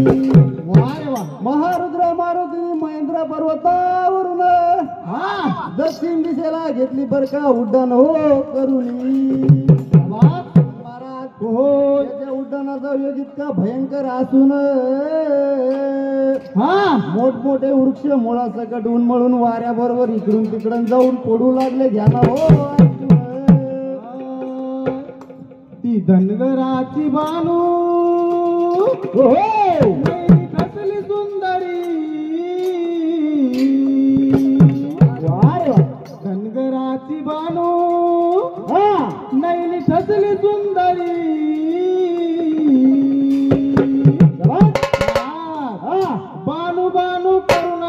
वारे वा महारुद्र मारुती महेंद्र पर्वतावरून दक्षिण दिशेला घेतली बर का उड्डाण हो करुणी महाराज हो याच्या उड्डाणाचा वेग इतका भयंकर असून मोठमोठे वृक्ष मुळासकट उन्मळून वाऱ्याबरोबर इकडून तिकडून जाऊन पडू लागले घ्या ना हो ती धनगराची बानू हो कसली सुंदरी धनगराची बानू नैली ठसली सुंदरी बानू बानू करून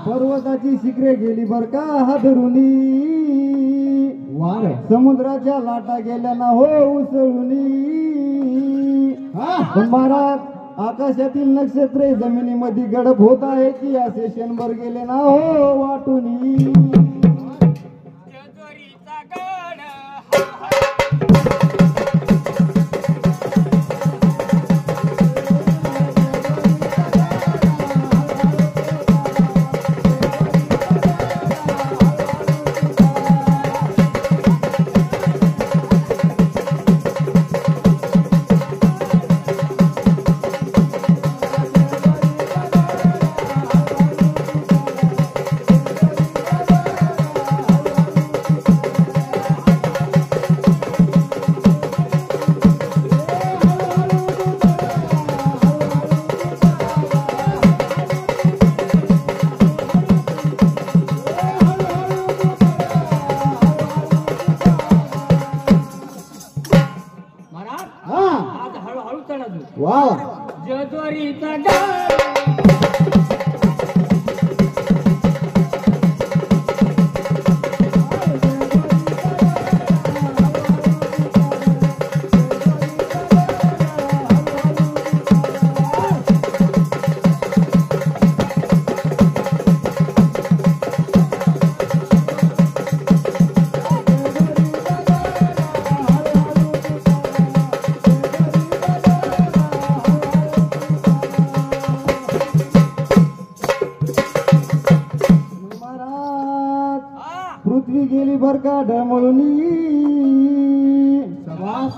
पर्वताची शिखरे गेली बर का हादरुनी वारे समुद्राच्या लाटा गेल्या ना हो उसळुनी महाराज आकाशातील नक्षत्रे जमिनीमध्ये गडप होत आहे की असे क्षणभर गेले ना हो वाटुनी वा जदोरीचा पृथ्वी गेली बर का ढळमळुनी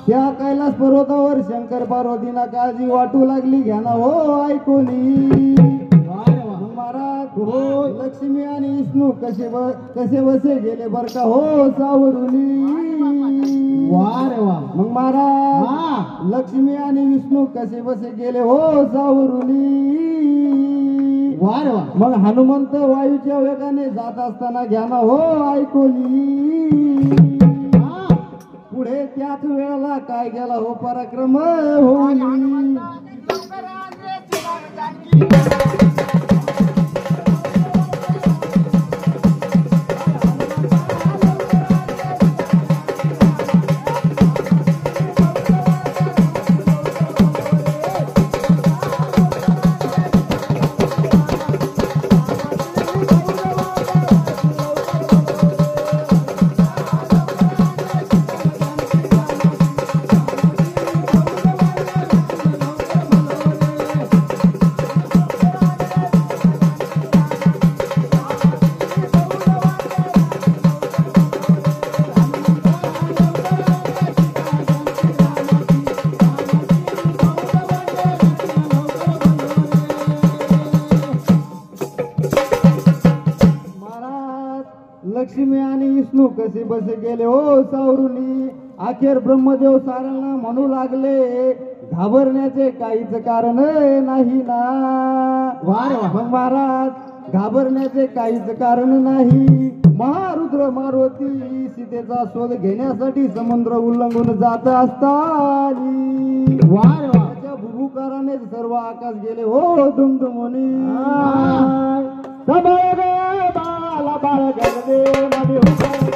त्या कैलास पर्वतावर शंकर पार्वतीना काळजी वाटू लागली घ्या ना हो ऐकूनी महाराज हो लक्ष्मी आणि विष्णू कसे बसे गेले बर का हो सावरुनी वारे वा मग महाराज लक्ष्मी आणि विष्णू कसे बसे गेले हो सावरुनी वारे वा मग हनुमंत वायूच्या वेगाने जात असताना घ्या ना हो ऐकूनी पुढे त्याच वेळेला काय गेला हो पराक्रम होऊन लक्ष्मी आणि विष्णू कसे बसे गेले हो सावरुनी. अखेर ब्रह्मदेव साऱ्यांना म्हणू लागले घाबरण्याचे काहीच कारण नाही ना. वा रे वा. मग महाराज घाबरण्याचे काहीच कारण नाही. महारुद्र मारुती सीतेचा शोध घेण्यासाठी समुद्र उल्लंघून जात असतानी वा रे वा. त्याच्या भुभुकाराने सर्व आकाश गेले हो दुमदुमोनी. सबाळ गे बाला बाळ गरदे मध्ये हुकरदे.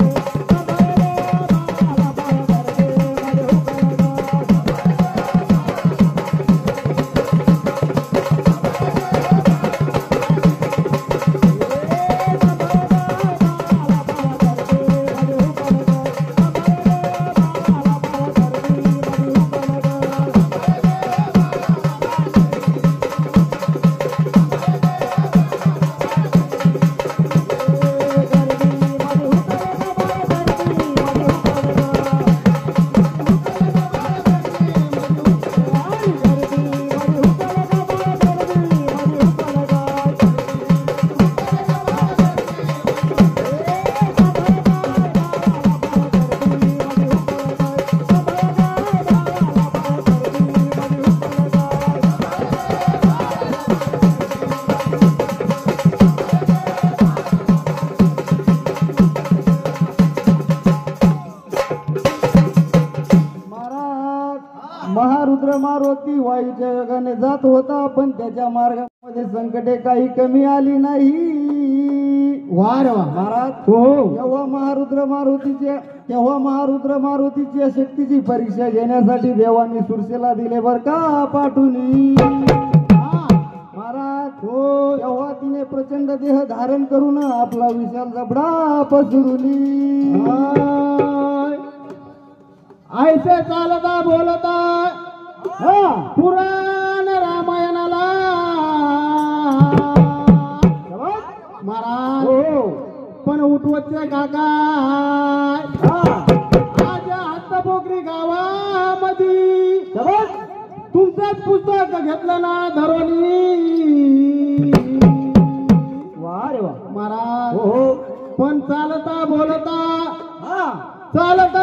महारुद्र मारुती वायूच्या वेगाने जात होता, पण त्याच्या मार्गामध्ये संकटे काही कमी आली नाही. वा रे वा. महाराज हो. तेव्हा महारुद्र मारुतीच्या शक्तीची परीक्षा घेण्यासाठी देवांनी सुरसेला दिले बर का पाठवली. महाराज हो. तेव्हा तिने प्रचंड देह धारण करून आपला विशाल जबडा पसरवली. ऐसे चालता बोलता पुराण रामायणाला महाराज हो. पण उठवतचे काका माझ्या हत्तपोकरी गावामध्ये तुमचंच पुस्तक घेतलं ना धरोनी. वा रे वा. महाराज हो. पण चालता बोलता चालता